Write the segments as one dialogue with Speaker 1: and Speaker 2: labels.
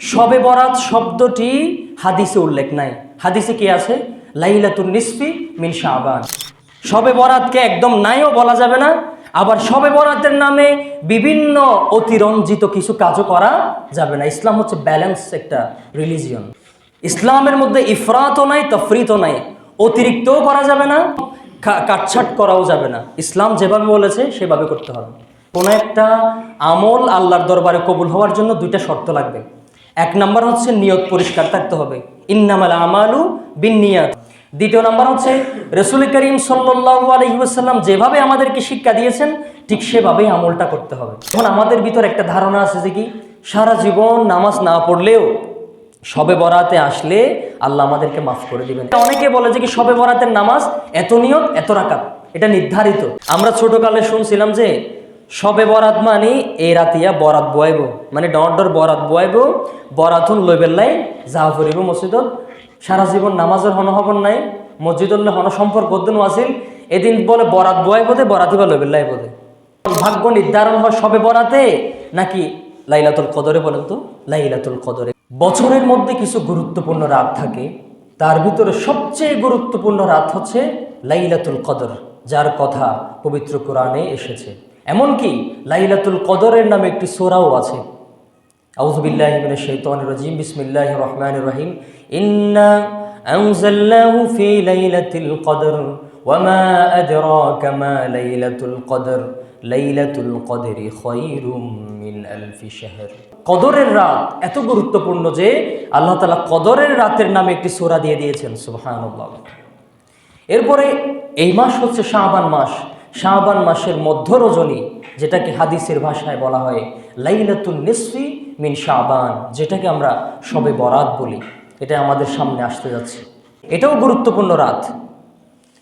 Speaker 1: শবে বরাত শব্দটি হাদিসে উল্লেখ নাই। হাদিসে কি আছে? লাইলাতুন নিসফি মিন শাবান। শবে বরাতকে একদম নাইও বলা যাবে না, আবার শবে বরাতের নামে বিভিন্ন অতিরঞ্জিত কিছু কাজও করা যাবে না। ইসলাম হচ্ছে ব্যালেন্স একটা রিলিজিয়ন। ইসলামের মধ্যে ইফরাতও নাই, তফরিতও নাই, অতিরিক্তও করা যাবে না, কাটছাট করাও যাবে না। ইসলাম যেভাবে বলেছে সেভাবে করতে হবে। কোনো একটা আমল আল্লাহর দরবারে কবুল হওয়ার জন্য দুইটা শর্ত লাগবে। এক নাম্বার হচ্ছে নিয়ত পরিষ্কার থাকতে হবে, ইন্নামাল আমালু বিন্নিয়াত। দ্বিতীয় নাম্বার হচ্ছে রাসূল করিম সাল্লাল্লাহু আলাইহি ওয়াসাল্লাম যেভাবে আমাদেরকে শিক্ষা দিয়েছেন ঠিক সেভাবেই আমলটা করতে হবে। এখন আমাদের ভিতর একটা ধারণা আছে যে কি সারা জীবন নামাজ না পড়লেও শবে বরাতে আসলে আল্লাহ আমাদেরকে মাফ করে দিবেন। অনেকে বলে যে কি শবে বরাতের নামাজ এত নিয়ত এত রাকাত, এটা নির্ধারিত। আমরা ছোটকালে শুনছিলাম যে শবে বরাত মানে এই রাতিয়া বরাত বয়াইব, মানে ডর বরাত বয়াইব, বরাতুন লইবেল্লাই যা করিব মসজিদত, সারা জীবন নামাজের হনহবন নাই, মসজিদুল্লাহ হন সম্পর্ক দিন আসিল, এদিন বলে বরাত বয়াইব দে, বরাতি বা লইবেল্লাই বোধে। ভাগ্য নির্ধারণ হয় শবে বরাতে নাকি লাইলাতুল কদরে? বলেন তো, লাইলাতুল কদরে। বছরের মধ্যে কিছু গুরুত্বপূর্ণ রাত থাকে, তার ভিতরে সবচেয়ে গুরুত্বপূর্ণ রাত হচ্ছে লাইলাতুল কদর, যার কথা পবিত্র কোরআনে এসেছে। এমনকি লাইলাতুল কদরের নামে একটি সূরাও আছে। আউযু বিল্লাহি মিনাশ শাইতানির রাজিম, বিসমিল্লাহির রহমানির রহিম। ইন্না আনজালনাহু ফি লাইলাতিল কদর ওয়া মা আদরাকা মা লাইলাতুল কদর লাইলাতুল কদরি খায়রুম মিন আলফি শাহর। কদরের রাত এত গুরুত্বপূর্ণ যে আল্লাহ তাআলা কদরের রাতের নামে একটি সূরা দিয়ে দিয়েছেন, সুবহানাল্লাহ। এরপরে এই মাস হচ্ছে শাবান মাস। শাবান মাসের মধ্য রজনী, যেটাকে হাদিসের ভাষায় বলা হয় লাইলাতুন নিসফি মিন শাবান, যেটাকে আমরা শবে বরাত বলি, এটা আমাদের সামনে আসতে যাচ্ছে। এটাও গুরুত্বপূর্ণ রাত।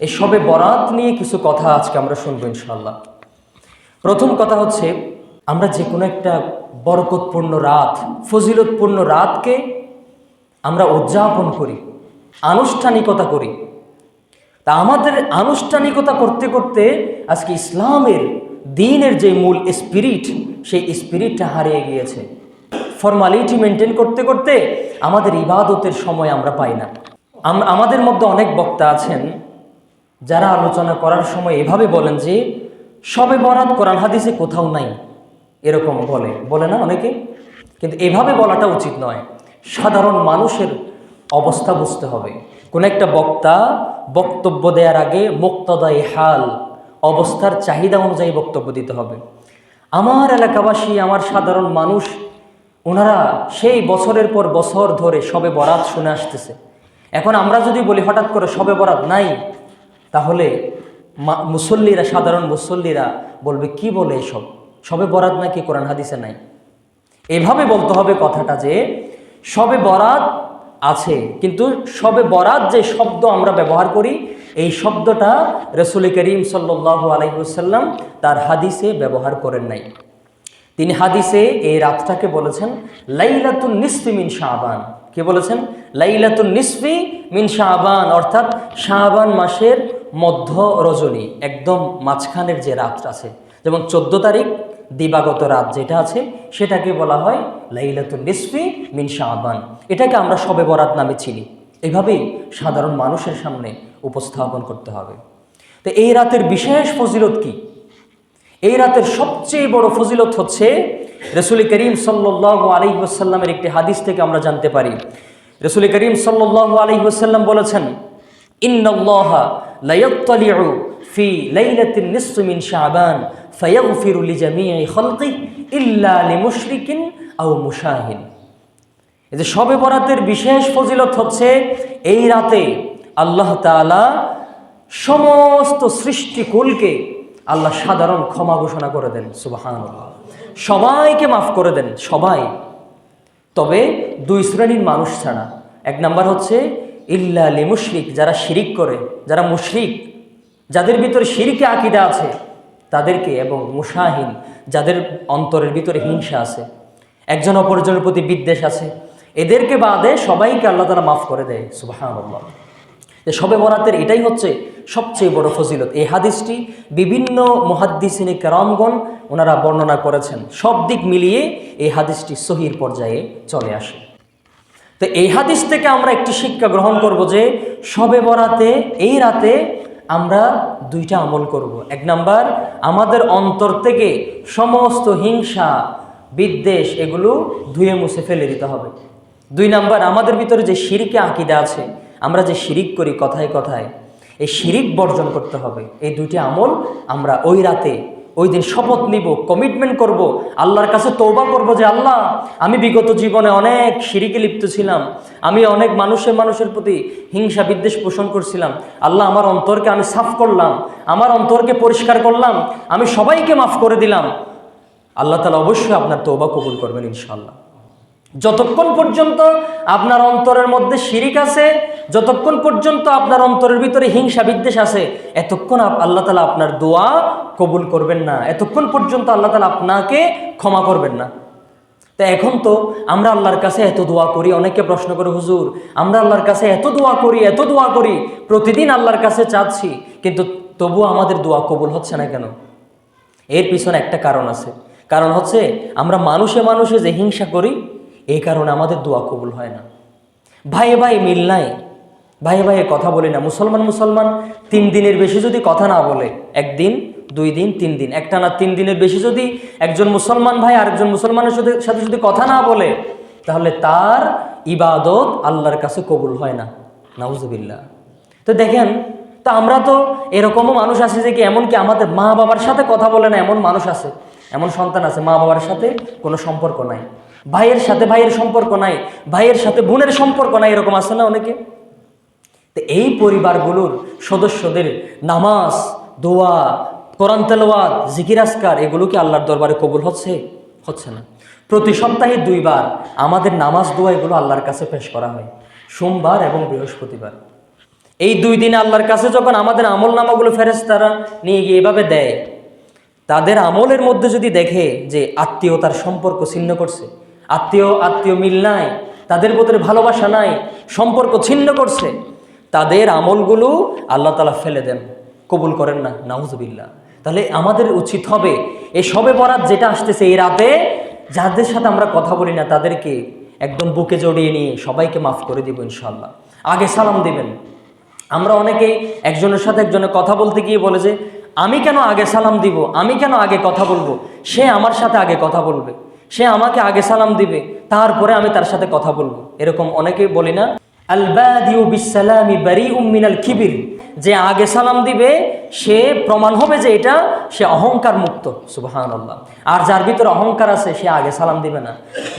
Speaker 1: এই শবে বরাত নিয়ে কিছু কথা আজকে আমরা শুনবো ইনশাআল্লাহ। প্রথম কথা হচ্ছে, আমরা যে কোনো একটা বরকতপূর্ণ রাত, ফজিলতপূর্ণ রাতকে আমরা উদযাপন করি, আনুষ্ঠানিকতা করি। তা আমাদের আনুষ্ঠানিকতা করতে করতে আজকে ইসলামের দ্বীনের যে মূল স্পিরিট, সেই স্পিরিটটা হারিয়ে গিয়েছে। ফর্মালিটি মেনটেন করতে করতে আমাদের ইবাদতের সময় আমরা পাই না। আমাদের মধ্যে অনেক বক্তা আছেন যারা আলোচনা করার সময় এভাবে বলেন যে শবে বরাত কোরআন হাদিসে কোথাও নাই, এরকম বলে না অনেকে, কিন্তু এভাবে বলাটা উচিত নয়। সাধারণ মানুষের অবস্থা বুঝতে হবে। কোন একটা বক্তা বক্তব্য দেওয়ার আগে মুক্তদায়ে হাল, অবস্থার চাহিদা অনুযায়ী বক্তব্য দিতে হবে। আমার এলাকাবাসী, আমার সাধারণ মানুষ, ওনারা সেই বছরের পর বছর ধরে শবে বরাত শুনে আসতেছে। এখন আমরা যদি বলি হঠাৎ করে শবে বরাত নাই, তাহলে মুসল্লিরা, সাধারণ মুসল্লিরা বলবে কি বলে এসব, শবে বরাত নাকি কোরআন হাদিসে নাই। এভাবে বলতে হবে কথাটা যে শবে বরাত আছে, কিন্তু শবে বরাত যে শব্দ আমরা ব্যবহার করি, এই শব্দটা রাসূল করিম সাল্লাল্লাহু আলাইহি ওয়াসাল্লাম তার হাদিসে ব্যবহার করেন নাই। তিনি হাদিসে এই রাতটাকে বলেছেন লাইলাতুন নিসফি মিন শাবান। কে বলেছেন? লাইলাতুন নিসফি মিন শাবান, অর্থাৎ শাবান মাসের মধ্য রজনী, একদম মাঝখানের যে রাতটা আছে, যেমন 14 তারিখ দিবাগত রাত যেটা আছে, সেটাকে বলা হয় লাইলাতুন নিসফি মিন শাবান। এটাকে আমরা শবে বরাত নামে চিনি। এইভাবেই সাধারণ মানুষের সামনে উপস্থাপন করতে হবে। তো এই রাতের বিশেষ ফজিলত কি? এই রাতের সবচেয়ে বড় ফজিলত হচ্ছে রাসূল করিম সাল্লাল্লাহু আলাইহি ওয়াসাল্লামের একটি হাদিস থেকে আমরা জানতে পারি। রাসূল করিম সাল্লাল্লাহু আলাইহি ওয়াসাল্লাম বলেছেন, ইন্নাল্লাহা লা ইয়াত্তালিউ ফি লাইলাতিন নিসফি মিন শাবান ফায়াগফিরু লিজামিই খালকিহি ইল্লা লিমুশরিকিন আও মুশাহিন। এই যে শবে বরাতের বিশেষ ফজিলত হচ্ছে এই রাতে আল্লাহ তাআলা সমস্ত সৃষ্টিকুলকে আল্লাহ সাধারণ ক্ষমা ঘোষণা করে দেন, সুবহানাল্লাহ। সবাইকে মাফ করে দেন, সবাই, তবে দুই শ্রেণীর মানুষ ছাড়া। এক নাম্বার হচ্ছে ইল্লা লিমুশরিক, যারা শিরিক করে, যারা মুশরিক, যাদের ভিতরে শিরকে আকীদা আছে তাদেরকে, এবং মুশাহিন, যাদের অন্তরের ভিতরে হিংসা আছে, একজন অপরজনের প্রতি বিদ্বেষ আছে, এদেরকে বাদে সবাইকে আল্লাহ তাআলা মাফ করে দেয়, সুবহানাল্লাহ। যে শবে বরাতের এটাই হচ্ছে সবচেয়ে বড় ফজিলত। এই হাদিসটি বিভিন্ন মুহাদ্দিসিনে কেরামগণ ওনারা বর্ণনা করেছেন। সব দিক মিলিয়ে এই হাদিসটি সহির পর্যায়ে চলে আসে। তো এই হাদিস থেকে আমরা একটি শিক্ষা গ্রহণ করব যে শবে বরাতে এই রাতে আমরা দুইটা আমল করব। এক নাম্বার, আমাদের অন্তর থেকে সমস্ত হিংসা বিদ্বেষ এগুলো ধুয়ে মুছে ফেলে দিতে হবে। দুই নাম্বার, আমাদের ভিতরে যে শিরিকে আকীদা আছে, আমরা যে শিরিক করি কথায় কথায়, এই শিরিক বর্জন করতে হবে। এই দুইটি আমল আমরা ওই রাতে ওই দিন শপথ নিব, কমিটমেন্ট করব, আল্লাহর কাছে তওবা করব যে আল্লাহ, আমি বিগত জীবনে অনেক শিরিকে লিপ্ত ছিলাম, আমি অনেক মানুষের প্রতি হিংসা বিদ্বেষ পোষণ করছিলাম। আল্লাহ, আমার অন্তরকে আমি সাফ করলাম, আমার অন্তরকে পরিষ্কার করলাম, আমি সবাইকে মাফ করে দিলাম। আল্লাহ তাআলা অবশ্যই আপনার তওবা কবুল করবেন ইনশাআল্লাহ। যতক্ষণ পর্যন্ত আপনার অন্তরের মধ্যে শিরিক আছে, যতক্ষণ পর্যন্ত আপনার অন্তরের ভিতরে হিংসা বিদ্বেষ আছে, এতক্ষণ আল্লাহ তাআলা আপনার দোয়া কবুল করবেন না, এতক্ষণ পর্যন্ত আল্লাহ তাআলা আপনাকে ক্ষমা করবেন না। তো এখন তো আমরা আল্লাহর কাছে এত দোয়া করি, অনেকে প্রশ্ন করে, হুজুর আমরা আল্লাহর কাছে এত দোয়া করি, প্রতিদিন আল্লাহর কাছে চাচ্ছি, কিন্তু তবুও আমাদের দোয়া কবুল হচ্ছে না কেন? এর পিছনে একটা কারণ আছে। কারণ হচ্ছে আমরা মানুষে যে হিংসা করি, এই কারণে আমাদের দোয়া কবুল হয় না। ভাইয়ে ভাই মিল নাই, ভাইয়ে ভাইয়ে কথা বলি না। মুসলমান 3 দিনের বেশি যদি কথা না বলে, 1 দিন 2 দিন 3 দিন, একটানা 3 দিনের বেশি যদি একজন মুসলমান ভাই আরেকজন মুসলমানের সাথে যদি কথা না বলে, তাহলে তার ইবাদত আল্লাহর কাছে কবুল হয় না। নাউজুবিল্লাহ। তো দেখেন, তো আমরা তো এরকমও মানুষ আছে যে কি এমনকি আমাদের মা বাবার সাথে কথা বলে না, এমন মানুষ আছে, এমন সন্তান আছে মা বাবার সাথে কোনো সম্পর্ক নাই, ভাইয়ের সাথে ভাইয়ের সম্পর্ক নাই, ভাইয়ের সাথে বোনের সম্পর্ক নাই, এরকম আছে না অনেকে? তো এই পরিবারগুলোর সদস্যদের নামাজ, দোয়া, কোরআন তেলাওয়াত, জিকির আজকার এগুলো কি আল্লাহর দরবারে কবুল হচ্ছে না। প্রতি সপ্তাহে 2 বার আমাদের নামাজ দোয়া এগুলো আল্লাহর কাছে পেশ করা হয়, সোমবার এবং বৃহস্পতিবার। এই 2 দিনে আল্লাহর কাছে যখন আমাদের আমল নামাগুলো ফেরেশতারা নিয়ে গিয়ে এভাবে দেয়, তাদের আমলের মধ্যে যদি দেখে যে আত্মীয়তার সম্পর্ক ছিন্ন করছে, আত্মীয় মিল নাই, তাদের ভিতরে ভালোবাসা নাই, সম্পর্ক ছিন্ন করছে, তাদের আমলগুলো আল্লাহ তাআলা ফেলে দেন, কবুল করেন না। নাউজুবিল্লাহ। তাহলে আমাদের উচিত হবে এই শবে বরাত যেটা আসতেছে, এই রাতে যাদের সাথে আমরা কথা বলি না তাদেরকে একদম বুকে জড়িয়ে নিয়ে সবাইকে মাফ করে দিব ইনশাআল্লাহ। আগে সালাম দিবেন। আমরা অনেকেই একজনের সাথে একজনের কথা বলতে গিয়ে বলে যে আমি কেন আগে সালাম দিব, আমি কেন আগে কথা বলবো, সে আমার সাথে আগে কথা বলবে, সে আমাকে আগে সালাম দিবে, তারপরে আমি তার সাথে কথা বলবো। এরকম অনেকেই বলি না? আল বাদিউ বিসসালামি বারিউম মিনাল কিবির, যে আগে সালাম দিবে সে প্রমাণ হবে যে এটা সে অহংকার মুক্ত। সুবহানাল্লাহ। আর যার ভিতরে অহংকার আছে সে আগে সালাম দিবে না।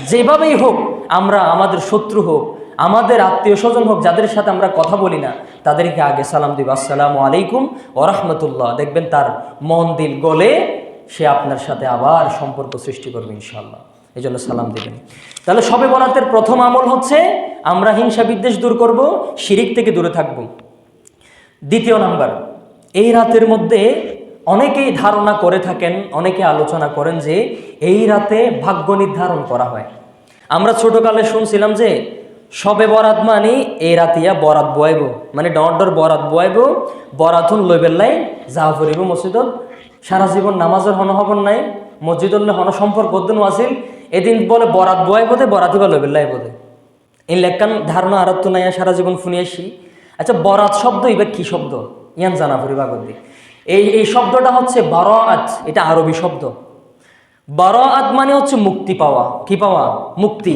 Speaker 1: যেভাবেই হোক, আমরা আমাদের শত্রু হোক, আমাদের আত্মীয় স্বজন হোক, যাদের সাথে আমরা কথা বলি না, তাদেরকে আগে সালাম দিব, আসসালামু আলাইকুম ওয়া রাহমাতুল্লাহ। দেখবেন তার মন দিল গলে সে আপনার সাথে আবার সম্পর্ক সৃষ্টি করবে ইনশাআল্লাহ। এই জন্য সালাম দিবেন। তাহলে শবে বরাতের প্রথম আমল হচ্ছে আমরা হিংসা বিদ্বেষ দূর করব, শিরিক থেকে দূরে থাকব। দ্বিতীয় নাম্বার, এই রাতের মধ্যে অনেকেই ধারণা করে থাকেন, অনেকে আলোচনা করেন যে এই রাতে ভাগ্য নির্ধারণ করা হয়। আমরা ছোটকালে শুনছিলাম যে শবে বরাত মানে এই রাতিয়া বরাত বয়াইব, মানে ডর বরাত বয়াইব, বরাতুন লইবেল্লাই যা করিব মসজিদত, সারা জীবন নামাজের হন হবন নাই, মসজিদুল্লাহ হন সম্পর্ক বদ্ধন আসিল, এদিন বলে বরাত বয়াই বোধে, বরাতি বা লইবেল্লাই বোধে। এই লেখান ধারণা আর তো নাই, সারা জীবন শুনে আসি। আচ্ছা, বরাত শব্দ এবার কি শব্দ ইয়ান জানা পরিবাগদি। এই শব্দটা হচ্ছে বারাআত, এটা আরবি শব্দ। বারাআত মানে হচ্ছে মুক্তি পাওয়া। কি পাওয়া? মুক্তি।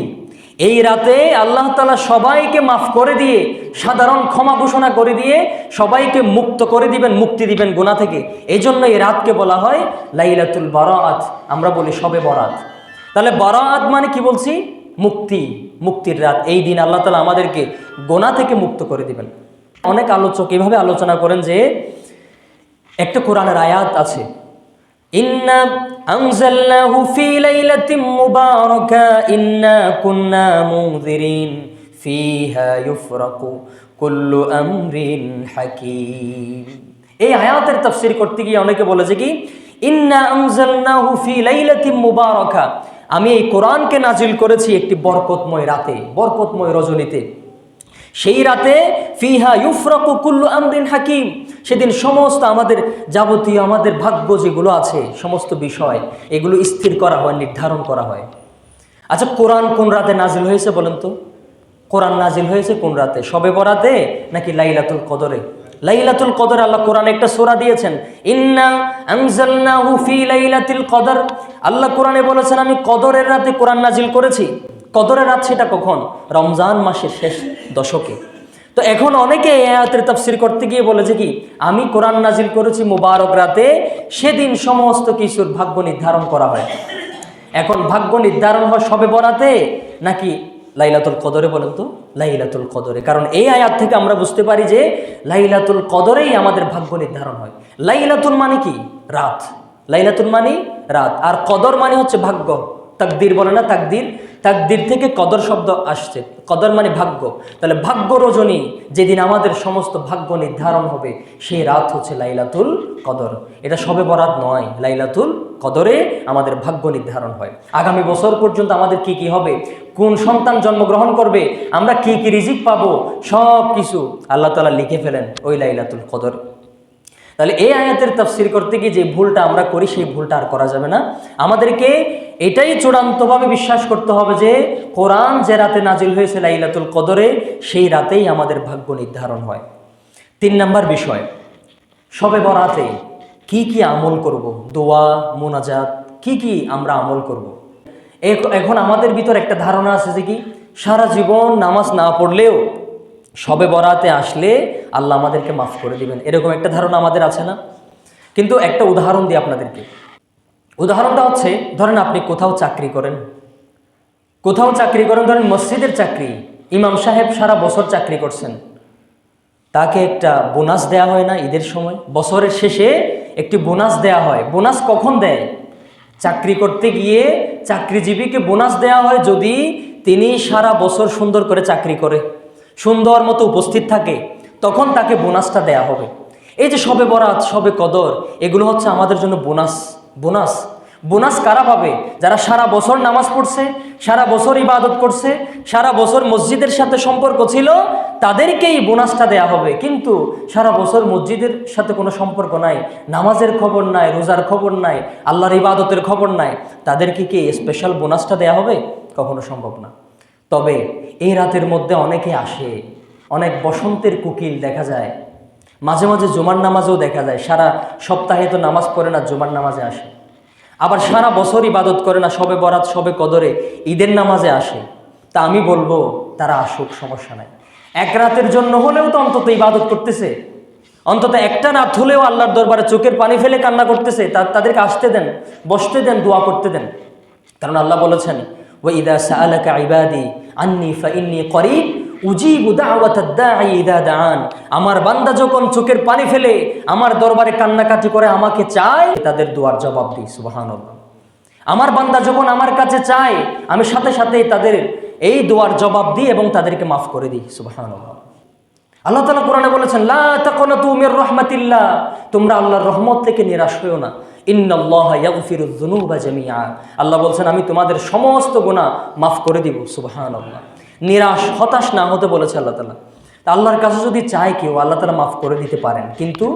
Speaker 1: এই রাতে আল্লাহ তাআলা সবাইকে মাফ করে দিয়ে, সাধারণ ক্ষমা ঘোষণা করে দিয়ে সবাইকে মুক্ত করে দিবেন, মুক্তি দিবেন গুনাহ থেকে। এই জন্য এই রাতকে বলা হয় লাইলাতুল বারাআত, আমরা বলি শবে বরাত। তাহলে বারাআত মানে কি বলছি? মুক্তি, মুক্তির রাত। এই দিন আল্লাহ তাআলা আমাদেরকে গুনাহ থেকে মুক্ত করে দিবেন। অনেক আলোচক এভাবে আলোচনা করেন যে একটা কোরআনের আয়াত আছে, ইন্না আনজালনাহু ফি লাইলাতিন মুবারাকা ইন্না কুন্না মুনজিরিন ফিহা ইউফরাকু কুল্লু আমরিন হাকীম। এই আয়াতের তাফসীর করতে গিয়ে অনেকে বলেছে কি, ইন্না আনজালনাহু ফি লাইলাতিন মুবারাকা, আমি এই কোরআনকে নাজিল করেছি একটি বরকতময় রাতে, বরকতময় রজনীতে। সেই রাতে ফিহা ইউফরাকু কুল্লু আমরিন হাকিম, সেদিন সমস্ত আমাদের যাবতীয় আমাদের ভাগ্য যেগুলো আছে সমস্ত বিষয় এগুলো স্থির করা হয়, নির্ধারণ করা হয়। আচ্ছা, কোরআন কোন রাতে নাজিল হয়েছে বলেন তো? কোরআন নাজিল হয়েছে কোন রাতে? শবে বরাতে নাকি লাইলাতুল কদরে? লাইলাতুল কদর। আল্লাহ কোরআনে একটা সূরা দিয়েছেন, ইন্না আনজালনাহু ফি লাইলাতিল কদর। আল্লাহ কোরআনে বলেছেন আমি কদরের রাতে কোরআন নাজিল করেছি। কদরের রাত সেটা কখন? রমজান মাসের শেষ দশকে। তো এখন অনেকে এই আয়াতের তাফসীর করতে গিয়ে বলেছে কি, আমি কোরআন নাজিল করেছি মুবারক রাতে, সেদিন সমস্ত কিছুর ভাগ্য নির্ধারণ করা হয়। এখন ভাগ্য নির্ধারণ হয় শবে বরাতে নাকি লাইলাতুল কদরে বলেন তো? লাইলাতুল কদরে। কারণ এই আয়াত থেকে আমরা বুঝতে পারি যে লাইলাতুল কদরেই আমাদের ভাগ্য নির্ধারণ হয়। লাইলাতুল মানে কি? রাত। লাইলাতুল মানে রাত, আর কদর মানে হচ্ছে ভাগ্য। তাকদির বলে না, তাকদির, তাকদির থেকে কদর শব্দ আসছে। কদর মানে ভাগ্য। তাহলে ভাগ্য রজনী যেদিন আমাদের সমস্ত ভাগ্য নির্ধারণ হবে, সেই রাত হচ্ছে লাইলাতুল কদর। এটা শবে বরাত নয়, লাইলাতুল কদরে আমাদের ভাগ্য নির্ধারণ হয়। আগামী বছর পর্যন্ত আমাদের কি কি হবে, কোন সন্তান জন্মগ্রহণ করবে, আমরা কি কি রিজিক পাবো, সব কিছু আল্লাহ তাআলা লিখে ফেলেন ওই লাইলাতুল কদর। তাহলে এই আয়াতের তাফসীর করতে গিয়ে যে ভুলটা আমরা করি, সেই ভুলটা আর করা যাবে না। আমাদেরকে এটাই চূড়ান্তভাবে বিশ্বাস করতে হবে যে কোরআন যে রাতে নাজিল হয়েছে লাইলাতুল কদরে, সেই রাতেই আমাদের ভাগ্য নির্ধারণ হয়। 3 নম্বর বিষয়, শবে বরাতে কি কি আমল করব, দোয়া মোনাজাত কি কি আমরা আমল করব। এখন আমাদের ভিতর একটা ধারণা আছে যে কি, সারা জীবন নামাজ না পড়লেও শবে বরাতে আসলে আল্লাহ আমাদেরকে মাফ করে দিবেন, এরকম একটা ধারণা আমাদের আছে না? কিন্তু একটা উদাহরণ দিই আপনাদেরকে। উদাহরণটা হচ্ছে, ধরেন আপনি কোথাও চাকরি করেন, ধরেন মসজিদের চাকরি, ইমাম সাহেব সারা বছর চাকরি করছেন, তাকে একটা বোনাস দেয়া হয় না ঈদের সময়? বছরের শেষে একটি বোনাস দেয়া হয়। বোনাস কখন দেয়? চাকরি করতে গিয়ে চাকরিজীবীকে বোনাস দেয়া হয় যদি তিনি সারা বছর সুন্দর করে চাকরি করে, সুন্দর মতো উপস্থিত থাকে, তখন তাকে বোনাসটা দেয়া হবে। এই যে শবে বরাত, শবে কদর, এগুলো হচ্ছে আমাদের জন্য বোনাস। বোনাস বোনাস কারা পাবে? যারা সারা বছর নামাজ পড়ছে, সারা বছর ইবাদত করছে, সারা বছর মসজিদের সাথে সম্পর্ক ছিল, তাদেরকেই বোনাসটা দেয়া হবে। কিন্তু সারা বছর মসজিদের সাথে কোনো সম্পর্ক নাই, নামাজের খবর নাই, রোজার খবর নাই, আল্লাহর ইবাদতের খবর নাই, তাদেরকে কি স্পেশাল বোনাসটা দেয়া হবে? কখনো সম্ভব না। তবে এই রাতের মধ্যে অনেকে আসে, অনেক বসন্তের কোকিল দেখা যায়, মাঝে মাঝে জুমার নামাজেও দেখা যায়। সারা সপ্তাহে তো নামাজ পড়ে না, জুমার নামাজে আসে। আবার সারা বছর ইবাদত করে না, শবে বরাত শবে কদরে ঈদের নামাজে আসে। তা আমি বলবো তারা আসুক, সমস্যা নাই। এক রাতের জন্য হলেও তো অন্তত ইবাদত করতেছে, অন্তত একটা রাত হলেও আল্লাহর দরবারে চোখের পানি ফেলে কান্না করতেছে, তাদেরকে আসতে দেন, বসতে দেন, দোয়া করতে দেন। কারণ আল্লাহ বলেছেন, ওয়াইদা সাআলাকা ইবাদি আন্নী ফাইন্নী করিব উজিবু দাওয়াতাদ দাঈ ইযা দাআন। আমার বান্দা যখন চোখের পানি ফেলে আমার দরবারে কান্নাকাটি করে আমাকে চায়, তাদের দুয়ার জবাব দিই। সুবহানাল্লাহ। আমার বান্দা যখন আমার কাছে চায়, আমি সাথে সাথেই তাদের এই দুয়ার জবাব দিই এবং তাদেরকে মাফ করে দিই। সুবহানাল্লাহ। আল্লাহ তাআলা কোরআনে বলেছেন, লা তাকুনাতু মির রাহমাতিল্লাহ, তোমরা আল্লাহর রহমত থেকে নিরাশ হইও না। ইন্নাল্লাহা ইয়াগফিরুয যুনুবা জামিআ, আল্লাহ বলেছেন আমি তোমাদের সমস্ত গুনাহ মাফ করে দিব। সুবহানাল্লাহ। নিরাশ হতাশ না হতে বলেছে আল্লাহ তাআলা। তা আল্লাহর কাছে যদি চায় কেউ, আল্লাহ তাআলা মাফ করে দিতে পারেন। কিন্তু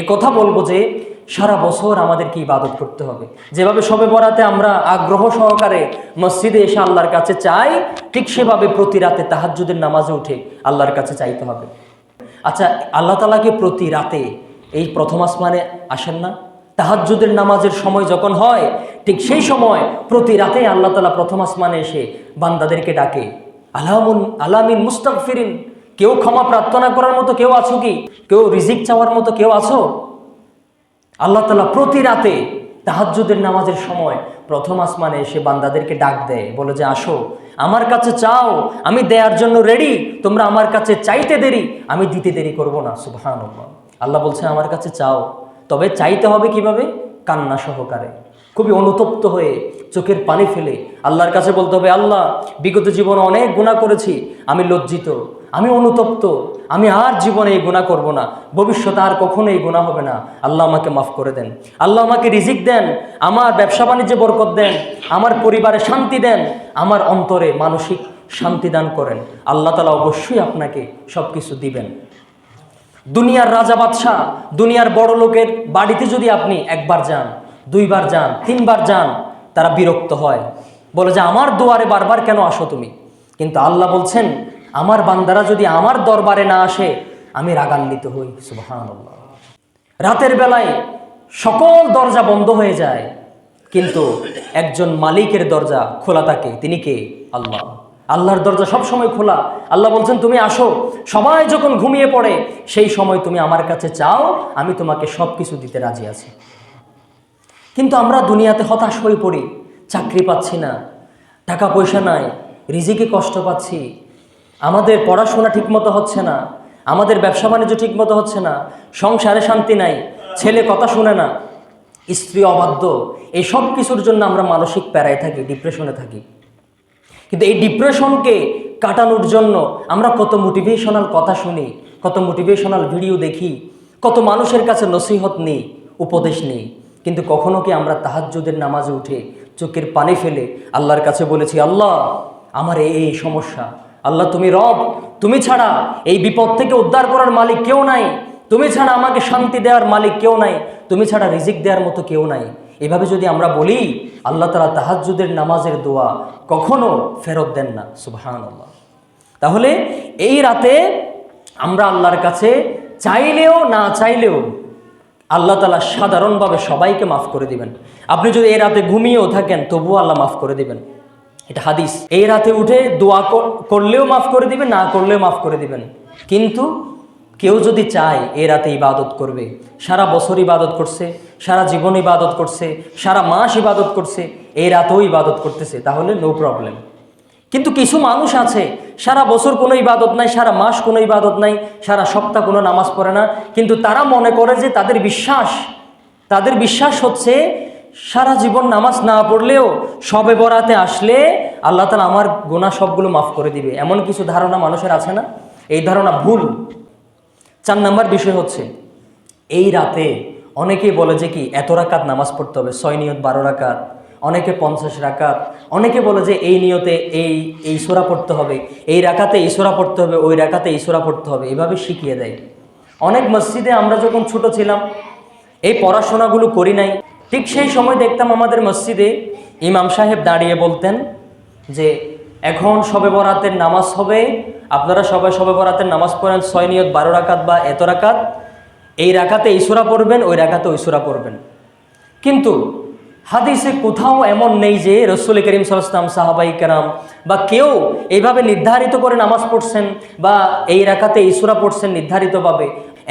Speaker 1: এ কথা বলবো যে সারা বছর আমাদেরকে ইবাদত করতে হবে। যেভাবে শবে বরাতে আমরা আগ্রহ সহকারে মসজিদে এসে আল্লাহর কাছে চাই, ঠিক সেভাবে প্রতি রাতে তাহাজ্জুদের নামাজে উঠে আল্লাহর কাছে চাইতে হবে। আচ্ছা, আল্লাহ তাআলাকে প্রতি রাতে এই প্রথম আসমানে আসেন না? তাহাজ্জুদের নামাজের সময় যখন হয়, ঠিক সেই সময় প্রতি রাতে আল্লাহ তাআলা প্রথম আসমানে এসে বান্দাদেরকে ডাকে, আলামিন মুস্তাগফিরিন, কেউ ক্ষমা প্রার্থনা করার মতো কেউ আছো কি? কেউ রিজিক চাওয়ার মতো কেউ আছো? আল্লাহ তাআলা প্রতি রাতে তাহাজ্জুদের নামাজের সময় প্রথম আসমানে এসে বান্দাদেরকে ডাক দেয়, বলে যে আসো আমার কাছে চাও, আমি দেওয়ার জন্য রেডি, তোমরা আমার কাছে চাইতে দেরি, আমি দিতে দেরি করব না। সুবহানাল্লাহ। আল্লাহ বলছে আমার কাছে চাও, তবে চাইতে হবে কিভাবে? কান্না সহকারে, খুবই অনুতপ্ত হয়ে চোখের পানি ফেলে আল্লাহর কাছে বলতে হবে, আল্লাহ বিগত জীবনে অনেক গুনাহ করেছি, আমি লজ্জিত, আমি অনুতপ্ত, আমি আর জীবনে এই গুনাহ করব না, ভবিষ্যতে আর কখনো এই গুনাহ হবে না, আল্লাহ আমাকে মাফ করে দেন, আল্লাহ আমাকে রিজিক দেন, আমার ব্যবসা বাণিজ্যে বরকত দেন, আমার পরিবারে শান্তি দেন, আমার অন্তরে মানসিক শান্তি দান করেন, আল্লাহ তাআলা অবশ্যই আপনাকে সব কিছু দিবেন। দুনিয়ার রাজা বাদশাহ, দুনিয়ার বড় লোকের বাড়িতে যদি আপনি একবার যান, দুইবার যান, তিনবার যান, তারা বিরক্ত হয়, বলে যে আমার দুয়ারে বারবার কেন আসো তুমি? কিন্তু আল্লাহ বলছেন আমার বান্দারা যদি আমার দরবারে না আসে আমি রাগান্বিত হই। সুবহানাল্লাহ। রাতের বেলায় সকল দরজা বন্ধ হয়ে যায়, কিন্তু একজন মালিকের দরজা খোলা থাকে। তিনি কে? আল্লাহ। আল্লাহর দরজা সব সময় খোলা। আল্লাহ বলছেন তুমি আসো। সবাই যখন ঘুমিয়ে পড়ে সেই সময় তুমি আমার কাছে চাও, আমি তোমাকে সব কিছু দিতে রাজি আছি। কিন্তু আমরা দুনিয়াতে হতাশ হয়ে পড়ি, চাকরি পাচ্ছি না, টাকা পয়সা নাই, রিজিকে কষ্ট পাচ্ছি, আমাদের পড়াশোনা ঠিকমতো হচ্ছে না, আমাদের ব্যবসা বাণিজ্য ঠিকমতো হচ্ছে না, সংসারে শান্তি নাই, ছেলে কথা শুনে না, স্ত্রী অবাধ্য, এই সব কিছুর জন্য আমরা মানসিক প্যারায় থাকি, ডিপ্রেশনে থাকি। কিন্তু এই ডিপ্রেশনকে কাটানোর জন্য আমরা কত মোটিভেশনাল কথা শুনি, কত মোটিভেশনাল ভিডিও দেখি, কত মানুষের কাছে নসিহত নিই, উপদেশ নিই, কিন্তু কখনো কি আমরা তাহাজ্জুদের নামাজে উঠে চোখের পানি ফেলে আল্লাহর কাছে বলেছি আল্লাহ আমার এই সমস্যা, আল্লাহ তুমি রব, তুমি ছাড়া এই বিপদ থেকে উদ্ধার করার মালিক কেউ নাই, তুমি ছাড়া আমাকে শান্তি দেওয়ার মালিক কেউ নাই, তুমি ছাড়া রিজিক দেওয়ার মতো কেউ নাই। এভাবে যদি আমরা বলি আল্লাহ তাআলা তাহাজ্জুদের নামাজের দোয়া কখনো ফেরত দেন না। সুবহানাল্লাহ। তাহলে এই রাতে আমরা আল্লাহর কাছে চাইলেও না চাইলেও আল্লাহ তাআলা সাধারণভাবে সবাইকে মাফ করে দিবেন। আপনি যদি এই রাতে ঘুমিয়েও থাকেন তবুও আল্লাহ মাফ করে দিবেন, এটা হাদিস। এই রাতে উঠে দোয়া করলেও মাফ করে দিবেন, না করলেও মাফ করে দিবেন। কিন্তু কেউ যদি চায় এই রাতে ইবাদত করবে, সারা বছর ইবাদত করছে, সারা জীবন ইবাদত করছে, সারা মাস ইবাদত করছে, এই রাতেও ইবাদত করতেছে, তাহলে নো প্রবলেম। কিন্তু কিছু মানুষ আছে সারা বছর কোনো ইবাদত নাই, সারা মাস কোনো ইবাদত নাই, সারা সপ্তাহ কোনো নামাজ পড়ে না, কিন্তু তারা মনে করে যে তাদের বিশ্বাস হচ্ছে সারা জীবন নামাজ না পড়লেও শবে বরাতে আসলে আল্লাহ তাআলা আমার গুনাহ সবগুলো মাফ করে দিবে। এমন কিছু ধারণা মানুষের আছে না? এই ধারণা ভুল। 4 নাম্বার বিষয় হচ্ছে এই রাতে অনেকেই বলে যে কি এত রাকাত নামাজ পড়তে হবে, 6 নিয়ত 12 রাকাত, অনেকে 50 রাকাত, অনেকে বলে যে এই নিয়তে এই সূরা পড়তে হবে, এই রাকাতে এই সূরা পড়তে হবে, ওই রাকাতে এই সূরা পড়তে হবে, এভাবে শিখিয়ে দেয়। অনেক মসজিদে আমরা যখন ছোট ছিলাম এই পড়াশোনাগুলো করি নাই, ঠিক সেই সময় দেখতাম আমাদের মসজিদে ইমাম সাহেব দাঁড়িয়ে বলতেন যে এখন শবে বরাতের নামাজ হবে, আপনারা সবাই শবে বরাতের নামাজ পড়েন 6 নিয়ত 12 রাকাত বা এত রাকাত, এই রাকাতে এই সূরা পড়বেন, ওই রাকাতে ওই সূরা পড়বেন। কিন্তু হাদিসে কোথাও এমন নেই যে রাসূল করিম সাল্লাল্লাহু আলাইহি ওয়াসাল্লাম, সাহাবায়ে কেরাম বা কেউ এইভাবে নির্ধারিত করে নামাজ পড়ছেন বা এই রাকাতে এই সূরা পড়ছেন নির্ধারিতভাবে,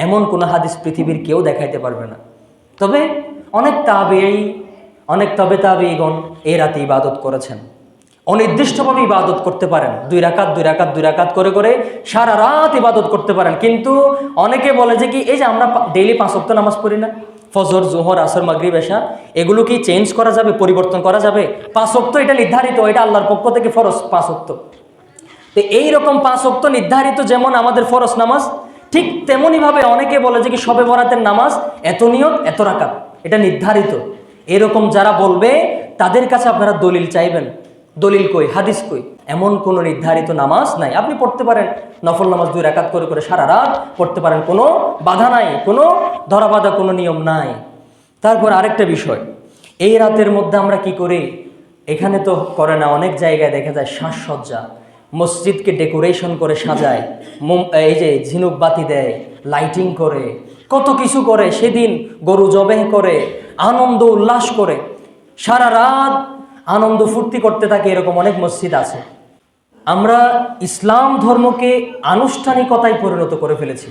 Speaker 1: এমন কোনো হাদিস পৃথিবীর কেউ দেখাইতে পারবে না। তবে অনেক তাবেঈগণ এই রাতে ইবাদত করেছেন, অনির্দিষ্টভাবে ইবাদত করতে পারেন, 2 রাকাত 2 রাকাত 2 রাকাত করে করে সারা রাত ইবাদত করতে পারেন। কিন্তু অনেকে বলে যে কি এই যে আমরা ডেইলি 5 ওয়াক্ত নামাজ পড়ি না, ফজর, জোহর, আসর, মাগরিব, এশা, এগুলো কি চেঞ্জ করা যাবে, পরিবর্তন করা যাবে? 5 ওয়াক্ত এটা নির্ধারিত, এটা আল্লাহর পক্ষ থেকে ফরজ 5 ওয়াক্ত। তো এইরকম 5 ওয়াক্ত নির্ধারিত যেমন আমাদের ফরজ নামাজ, ঠিক তেমনইভাবে অনেকে বলে যে কি শবে বরাতের নামাজ এত নিয়ত এত রাকাত, এটা নির্ধারিত। এরকম যারা বলবে তাদের কাছে আপনারা দলিল চাইবেন, দলিল কই, হাদিস কই? এমন কোনো নির্ধারিত নামাজ নাই। আপনি পড়তে পারেন নফল নামাজ 2 রাকাত করে করে সারা রাত পড়তে পারেন, কোনো বাধা নাই, কোনো ধরা বাধা, কোনো নিয়ম নাই। তারপর আরেকটা বিষয়, এই রাতের মধ্যে আমরা কি করি, এখানে তো করে না, অনেক জায়গায় দেখা যায় সাজসজ্জা, মসজিদকে ডেকোরেশন করে সাজায়, এই যে ঝিনুক বাতি দেয়, লাইটিং করে, কত কিছু করে, সেদিন গরু জবেহ করে, আনন্দ উল্লাস করে, সারা রাত আনন্দ ফুর্তি করতে থাকে। এরকম অনেক মসজিদ আছে। আমরা ইসলাম ধর্মকে আনুষ্ঠানিকতায় পরিণত করে ফেলেছি,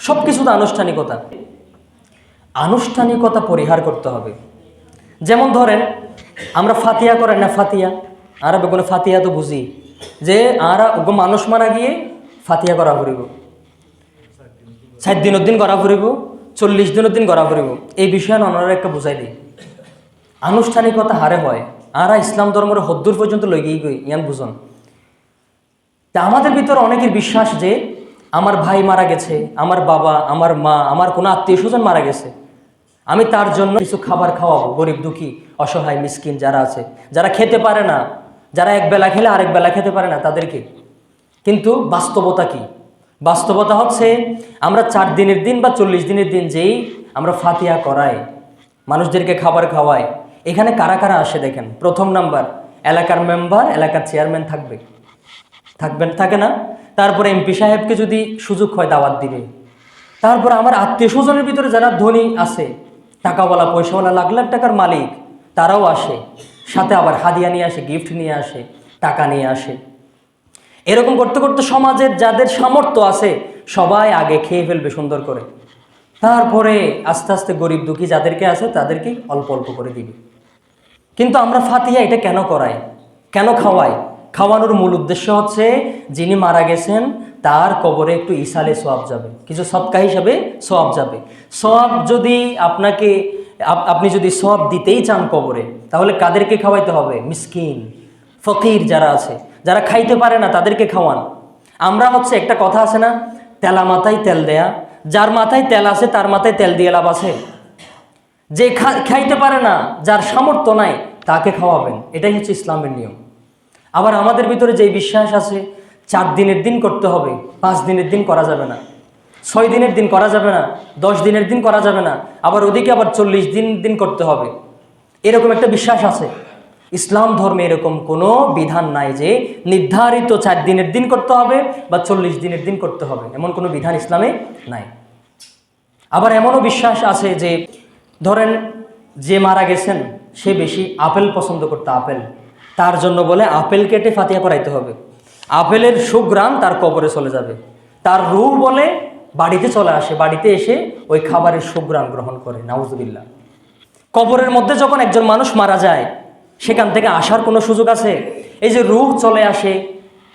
Speaker 1: সব কিছুতে আনুষ্ঠানিকতা। আনুষ্ঠানিকতা পরিহার করতে হবে। যেমন ধরেন আমরা ফাতিহা করেন না, ফাতিহা আর বেগুনে ফাতিহা তো বুঝি যে আর মানুষ মারা গিয়ে ফাতিহা করা ফুরিব, 60 দিনের দিন করা ফুরিব, 40 দিনের দিন করা ফুরিব, এই বিষয়ে ওনারা একটা বুঝাই দিই। আনুষ্ঠানিকতা হারে হয়, আরা ইসলাম ধর্মের হদ্দুর পর্যন্ত লই গই ইয়ান বুঝন। তা আমাদের ভিতরে অনেকের বিশ্বাস যে আমার ভাই মারা গেছে, আমার বাবা, আমার মা, আমার কোনো আত্মীয় স্বজন মারা গেছে, আমি তার জন্য কিছু খাবার খাওয়াবো, গরিব দুঃখী অসহায় মিসকিন যারা আছে, যারা খেতে পারে না, যারা এক বেলা খেলে আরেক বেলা খেতে পারে না তাদেরকে। কিন্তু বাস্তবতা কি? বাস্তবতা হচ্ছে আমরা 4 দিনের দিন বা 40 দিনের দিন যেই আমরা ফাতিহা করাই, মানুষদেরকে খাবার খাওয়াই, এখানে কারা কারা আসে দেখেন। প্রথম নাম্বার, এলাকার মেম্বার, এলাকার চেয়ারম্যান থাকে না? তারপরে এমপি সাহেবকে যদি সুযোগ হয় দাওয়াত দিবে। তারপরে আমার আত্মীয় স্বজনের ভিতরে যারা ধনী আছে, টাকাওয়ালা পয়সাওয়ালা লাখ লাখ টাকার মালিক, তারাও আসে, সাথে আবার হাদিয়া নিয়ে আসে, গিফট নিয়ে আসে, টাকা নিয়ে আসে। এরকম করতে করতে সমাজের যাদের সামর্থ্য আছে সবাই আগে খেয়ে ফেলবে সুন্দর করে, তারপরে আস্তে আস্তে গরিব দুঃখী যাদেরকে আছে তাদেরকে অল্প অল্প করে দিবে। কিন্তু আমরা ফাতিহা এটা কেন করাই, কেন খাওয়াই? খাওয়ানোর মূল উদ্দেশ্য হচ্ছে যিনি মারা গেছেন তার কবরে একটু ইসালে সোয়াব যাবে, কিছু সদকা হিসাবে সোয়াব যাবে। সোয়াব যদি আপনি যদি সোয়াব দিতেই চান কবরে, তাহলে কাদেরকে খাওয়াইতে হবে? মিসকিন, ফকির যারা আছে, যারা খাইতে পারে না তাদেরকে খাওয়ান। আমরা হচ্ছে একটা কথা আছে না, তেলা মাথায় তেল দেয়া, যার মাথায় তেল আছে তার মাথায় তেল দিয়ে লাভ আছে? যে খাইতে পারে না, যার সামর্থ্য নাই, তাকে খাওয়াবেন, এটাই হচ্ছে ইসলামের নিয়ম। আবার আমাদের ভিতরে যেই বিশ্বাস আছে 4 দিনের দিন করতে হবে, 5 দিনের দিন করা যাবে না, 6 দিনের দিন করা যাবে না, 10 দিনের দিন করা যাবে না, আবার ওদিকে আবার 40 দিন করতে হবে, এরকম একটা বিশ্বাস আছে। ইসলাম ধর্মে এরকম কোনো বিধান নাই যে নির্ধারিত 4 দিনের দিন করতে হবে বা 40 দিনের দিন করতে হবে, এমন কোনো বিধান ইসলামে নাই। আবার এমনও বিশ্বাস আছে যে ধরেন যে মারা গেছেন সে বেশি আপেল পছন্দ করতো, আপেল, তার জন্য বলে আপেল কেটে ফাতিহা করাইতে হবে। আপেলের সুঘ্রাণ তার কবরে চলে যাবে, তার রূহ বলে বাড়িতে চলে আসে, বাড়িতে এসে ওই খাবারের সুঘ্রাণ গ্রহণ করে। নাউজুবিল্লাহ। কবরের মধ্যে যখন একজন মানুষ মারা যায় সেখান থেকে আসার কোনো সুযোগ আছে? এই যে রূহ চলে আসে,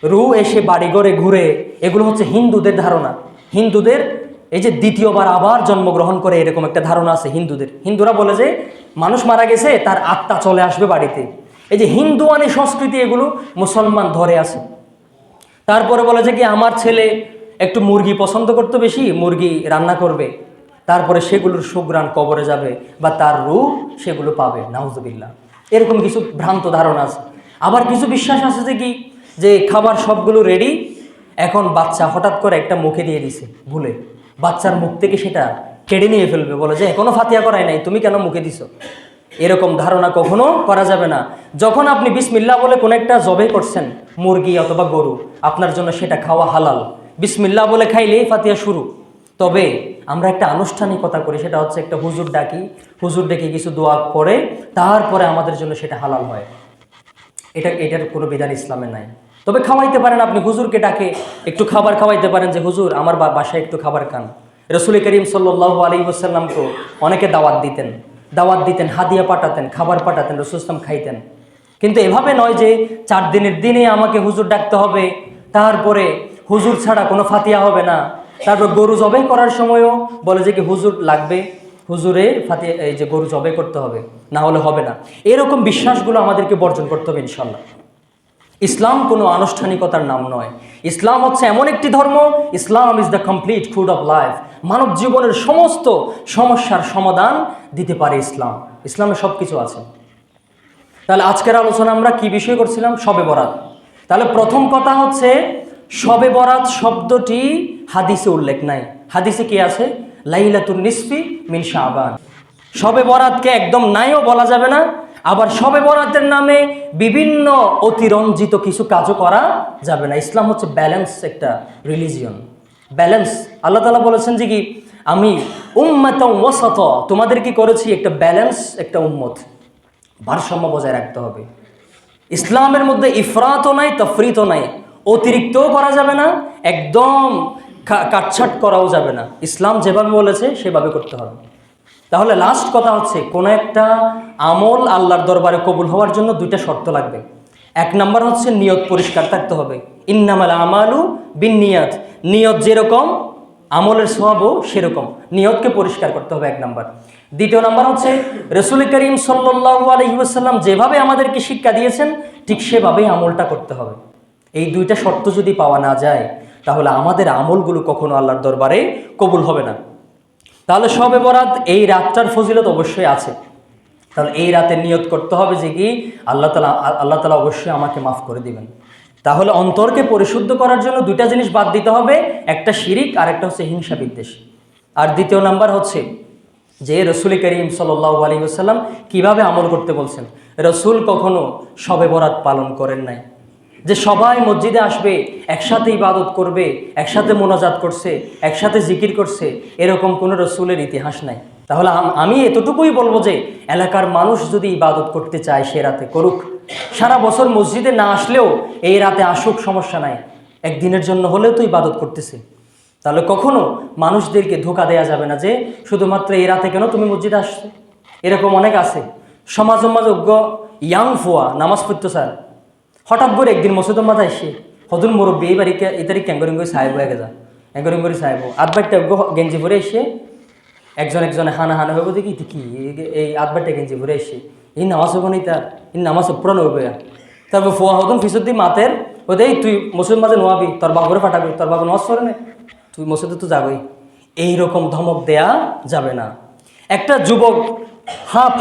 Speaker 1: রূহ এসে বাড়িঘরে ঘুরে, এগুলো হচ্ছে হিন্দুদের ধারণা। হিন্দুদের এই যে দ্বিতীয়বার আবার জন্মগ্রহণ করে এরকম একটা ধারণা আছে হিন্দুদের। হিন্দুরা বলে যে মানুষ মারা গেছে তার আত্মা চলে আসবে বাড়িতে। এই যে হিন্দুয়ানি সংস্কৃতি, এগুলো মুসলমান ধরে আছে। তারপরে বলে যে কি আমার ছেলে একটু মুরগি পছন্দ করতো, বেশি মুরগি রান্না করবে, তারপরে সেগুলোর সুঘ্রাণ কবরে যাবে বা তার রূহ সেগুলো পাবে। নাউজুবিল্লাহ। এরকম কিছু ভ্রান্ত ধারণা আছে। আবার কিছু বিশ্বাস আছে যে কি, যে খাবার সবগুলো রেডি, এখন বাচ্চা হঠাৎ করে একটা মুখে দিয়ে দিছে ভুলে, বাচ্চার মুখ থেকে সেটা কেড়ে নিয়ে ফেলবে, বলে যে এখনো ফাতিহা করাই নাই, তুমি কেন মুখে দিছো? এরকম ধারণা কখনো করা যাবে না। যখন আপনি বিসমিল্লাহ বলে কোনো একটা জবে করছেন, মুরগি অথবা গরু, আপনার জন্য সেটা খাওয়া হালাল। বিসমিল্লাহ বলে খাইলেই ফাতিহা শুরু। তবে আমরা একটা আনুষ্ঠানিকতা করি, সেটা হচ্ছে একটা হুজুর ডাকি, হুজুর ডেকে কিছু দোয়া করে তারপরে আমাদের জন্য সেটা হালাল হয়। এটার কোনো বিধান ইসলামে নাই। তবে খাওয়াইতে পারেন, আপনি হুজুরকে ডাকে একটু খাবার খাওয়াইতে পারেন, যে হুজুর আমার বাসায় একটু খাবার খান। রসুল করিম সাল্লাল্লাহু আলাইহি ওয়াসাল্লাম তো অনেকে দাওয়াত দিতেন, হাদিয়া পাঠাতেন, খাবার পাঠাতেন, রসুল ইসলাম খাইতেন। কিন্তু এভাবে নয় যে 4 দিনের দিনে আমাকে হুজুর ডাকতে হবে, তারপরে হুজুর ছাড়া কোনো ফাতিহা হবে না। তারপর গরু জবাই করার সময়ও বলে যে কি হুজুর লাগবে, হুজুরে ফাতিহা, এই যে গরু জবাই করতে হবে, না হলে হবে না। এরকম বিশ্বাসগুলো আমাদেরকে বর্জন করতে হবে ইনশাল্লাহ। ইসলাম কোনো আনুষ্ঠানিকতার নাম নয়। ইসলাম হচ্ছে এমন একটি ধর্ম, Islam is the complete food of life. মানব জীবনের সমস্ত সমস্যার সমাধান দিতে পারে ইসলাম। ইসলামে সব কিছু আছে। তাহলে আজকের আলোচনা আমরা কি বিষয় করছিলাম? শবে বরাত। তাহলে প্রথম কথা হচ্ছে শবে বরাত শব্দটি হাদিসে উল্লেখ নাই। হাদিসে কি আছে? লাইলাতুন নিসফি মিন শাবান। শবে বরাতকে একদম নাইও বলা যাবে না, আবার শবে বরাতের নামে বিভিন্ন অতিরঞ্জিত কিছু কাজও করা যাবে না। ইসলাম হচ্ছে ব্যালেন্স একটা রিলিজিয়ন, ব্যালেন্স। আল্লাহ তাআলা বলেছেন যে কি, আমি উম্মাতাও ওয়াসাত, তোমাদের কি করেছি একটা ব্যালেন্স, একটা উম্মত। ভারসাম্য বজায় রাখতে হবে। ইসলামের মধ্যে ইফরাতও নাই, তাফরিতও নাই, অতিরিক্তও করা যাবে না, একদম কাটছাট করাও যাবে না। ইসলাম যেভাবে বলেছে সেভাবে করতে হবে। তাহলে লাস্ট কথা হচ্ছে, কোনো একটা আমল আল্লাহর দরবারে কবুল হওয়ার জন্য 2টা শর্ত লাগবে। 1 নাম্বার হচ্ছে নিয়ত পরিষ্কার থাকতে হবে। ইন্নামাল আমালু বিন্নিয়াত, নিয়ত যেরকম আমলের সওয়াবও সেরকম। নিয়তকে পরিষ্কার করতে হবে 1 নাম্বার। 2 নাম্বার হচ্ছে রাসূল করিম সাল্লাল্লাহু আলাইহি ওয়াসাল্লাম যেভাবে আমাদেরকে শিক্ষা দিয়েছেন ঠিক সেভাবেই আমলটা করতে হবে। এই 2টা শর্ত যদি পাওয়া না যায় তাহলে আমাদের আমলগুলো কখনো আল্লাহর দরবারে কবুল হবে না। তাহলে শবে বরাত এই রাতটার ফজিলত অবশ্যই আছে। তাহলে এই রাতে নিয়ত করতে হবে যে কি আল্লাহ তালা অবশ্যই আমাকে মাফ করে দিবেন। তাহলে অন্তরকে পরিশুদ্ধ করার জন্য দুইটা জিনিস বাদ দিতে হবে, একটা শিরিক আর একটা হচ্ছে হিংসা বিদ্বেষ। আর দ্বিতীয় নাম্বার হচ্ছে যে রসুল করিম সাল্লাল্লাহু আলাইহি ওয়াসাল্লাম কীভাবে আমল করতে বলছেন। রসুল কখনো শবে বরাত পালন করেন নাই, যে সবাই মসজিদে আসবে, একসাথে ইবাদত করবে, একসাথে মোনাজাত করছে, একসাথে জিকির করছে, এরকম কোনো রসুলের ইতিহাস নাই। তাহলে আমি এতটুকুই বলবো যে এলাকার মানুষ যদি ইবাদত করতে চায় সে রাতে করুক, সারা বছর মসজিদে না আসলেও এই রাতে আসুক, সমস্যা নাই, একদিনের জন্য হলেও তো ইবাদত করতেছে। তাহলে কখনো মানুষদেরকে ধোঁকা দেওয়া যাবে না যে শুধুমাত্র এই রাতে কেন তুমি মসজিদে আসছো। এরকম অনেক আছে সমাজযোগ্য ইয়াং ফুয়া নামাজ পড়তে স্যার, হঠাৎ করে একদিন মসজিদ মাথা এসে হদুন মুরব্বী এই বাড়িকে এই তারিখ ক্যাঙ্গরিং করে সাহেব হয়ে গেছে, ক্যাঙ্গরিং করে সাহেব আধবারটা গেঞ্জি ভরে এসে একজনে হানা হইব দেখি কি এই আধবারটা গেঞ্জি ভরে এসে এই নামাজ হবো নি তার, এই নামাজ পুরানো হইবে। তারপর ফুয়া হদুন ফিসুদ দি মাতের ওই দেই তুই মসজিদ মাঝে নোয়াবি, তোর বাবুরে ফাটাবি, তোর বাবু নামাজ পড়ে না, তুই মসজিদে তো যাবই। এইরকম ধমক দেয়া যাবে না। একটা যুবক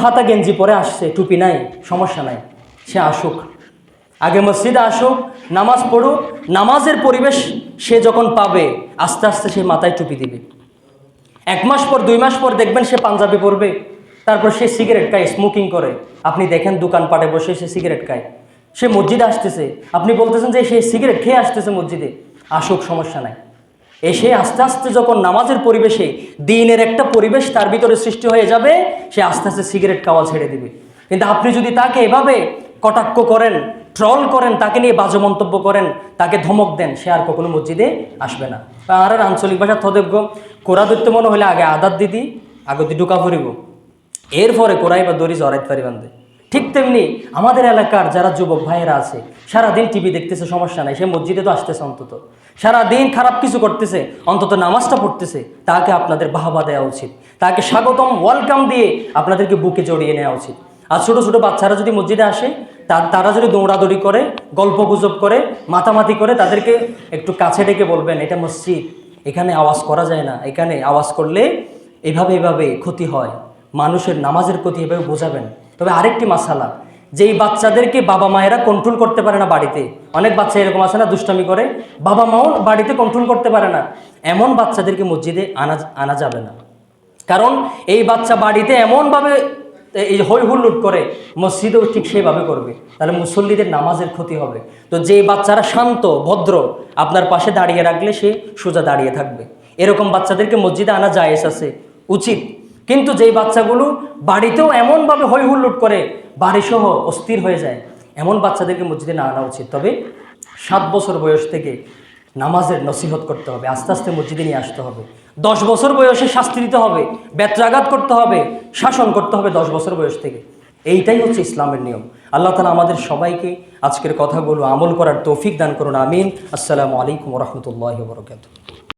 Speaker 1: হাতা গেঞ্জি পরে আসছে, টুপি নাই, সমস্যা নাই, সে আসুক, আগে মসজিদে আসুক, নামাজ পড়ুক, নামাজের পরিবেশ সে যখন পাবে আস্তে আস্তে সে মাথায় টুপি দিবে। 1 মাস পর 2 মাস পর দেখবেন সে পাঞ্জাবি পরবে, তারপর সে সিগারেট খায়, স্মোকিং করে। আপনি দেখেন দোকানপাটে বসে সে সিগারেট খায়, সে মসজিদে আসতেছে, আপনি বলতেছেন যে সে সিগারেট খেয়ে আসতেছে মসজিদে, আসুক, সমস্যা নাই। এসে আস্তে আস্তে যখন নামাজের পরিবেশে দিনের একটা পরিবেশ তার ভিতরে সৃষ্টি হয়ে যাবে, সে আস্তে আস্তে সিগারেট খাওয়া ছেড়ে দিবে। কিন্তু আপনি যদি তাকে এভাবে কটাক্ষ করেন, ট্রল করেন, তাকে নিয়ে বাজে মন্তব্য করেন, তাকে ধমক দেন, সে আর কখনো মসজিদে আসবে না। আর আঞ্চলিক ভাষা থদেজ্ঞ কোরা ধরতে মনে হলে আগে আদাত দিদি আগে ঢুকা পড়িব, এরপরে কোরাই বা দড়ি জড়াইতে পারি বান্ধে। ঠিক তেমনি আমাদের এলাকার যারা যুবক ভাইয়েরা আছে, সারাদিন টিভি দেখতেছে, সমস্যা নাই, সে মসজিদে তো আসতেছে, অন্তত সারাদিন খারাপ কিছু করতেছে, অন্তত নামাজটা পড়তেছে, তাকে আপনাদের বাহবা দেওয়া উচিত, তাকে স্বাগতম ওয়েলকাম দিয়ে আপনাদেরকে বুকে জড়িয়ে নেওয়া উচিত। আর ছোটো ছোটো বাচ্চারা যদি মসজিদে আসে, তারা যদি দৌড়াদৌড়ি করে, গল্প গুজব করে, মাতামাতি করে, তাদেরকে একটু কাছে ডেকে বলবেন এটা মসজিদ, এখানে আওয়াজ করা যায় না, এখানে আওয়াজ করলে এভাবে ক্ষতি হয়, মানুষের নামাজের ক্ষতি, এভাবে বোঝাবেন। তবে আরেকটি মাসালা, যেই বাচ্চাদেরকে বাবা মায়েরা কন্ট্রোল করতে পারে না বাড়িতে, অনেক বাচ্চা এরকম আছে না দুষ্টামি করে, বাবা মাও বাড়িতে কন্ট্রোল করতে পারে না, এমন বাচ্চাদেরকে মসজিদে আনা যাবে না। কারণ এই বাচ্চা বাড়িতে এমনভাবে এই হই হুল্লোড় করে, মসজিদেও ঠিক সেইভাবে করবে, তাহলে মুসল্লিদের নামাজের ক্ষতি হবে। তো যে বাচ্চারা শান্ত ভদ্র, আপনার পাশে দাঁড়িয়ে রাখলে সে সোজা দাঁড়িয়ে থাকবে, এরকম বাচ্চাদেরকে মসজিদে আনা জায়েজ আছে, উচিত। কিন্তু যেই বাচ্চাগুলো বাড়িতেও এমনভাবে হই হুল্লোড় করে, বাড়িসহ অস্থির হয়ে যায়, এমন বাচ্চাদেরকে মসজিদে না আনা উচিত। তবে 7 বছর বয়স থেকে নামাজের নসিহত করতে হবে, আস্তে আস্তে মসজিদে নিয়ে আসতে হবে। 10 বছর বয়সে শাস্তি দিতে হবে, বেত্রাঘাত করতে হবে, শাসন করতে হবে 10 বছর বয়স থেকে। এইটাই হচ্ছে ইসলামের নিয়ম। আল্লাহ তাআলা আমাদের সবাইকে আজকের কথাগুলো আমল করার তৌফিক দান করুন, আমিন। আসসালামু আলাইকুম ওয়া রাহমাতুল্লাহি ওয়া বারাকাতুহু।